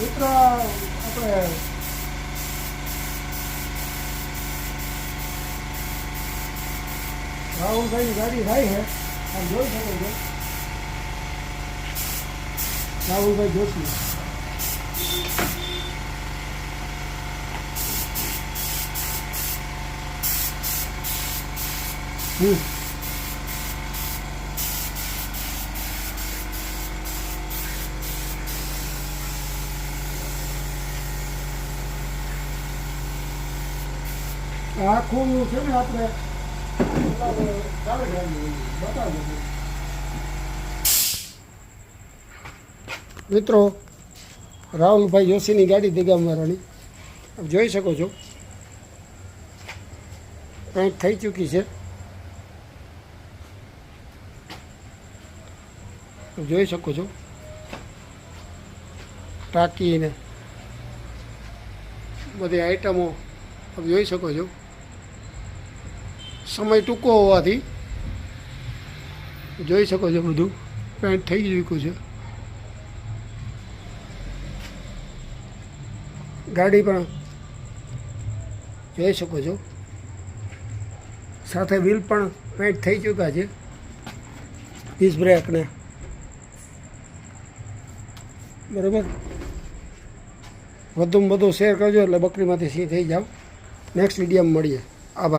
મિત્ર આપણે રાહુલભાઈની ગાડી થાય છે, આમ જોઈ શકો છો. રાહુલભાઈ જોશી. આખું છે ને આપણે બતાવજો. મિત્રો રાહુલભાઈ જોશીની ગાડી દિગામવાળાની જોઈ શકો છો, કંઈક થઈ ચૂકી છે. જોઈ શકો છો ટાંકીને બધી આઈટમો જોઈ શકો છો. સમય ટૂંકો હોવાથી જોઈ શકો છો બધું પેન્ટ થઈ ચૂક્યું છે. ગાડી પણ જોઈ શકો છો, સાથે વ્હીલ પણ પેન્ટ થઈ ચૂક્યા છે. ડિસ્ક બ્રેકને બરાબર. વધુમાં વધુ શેર કરજો એટલે બકરીમાંથી સી થઈ જાવ. નેક્સ્ટ વિડીયોમાં મળીએ. આભાર.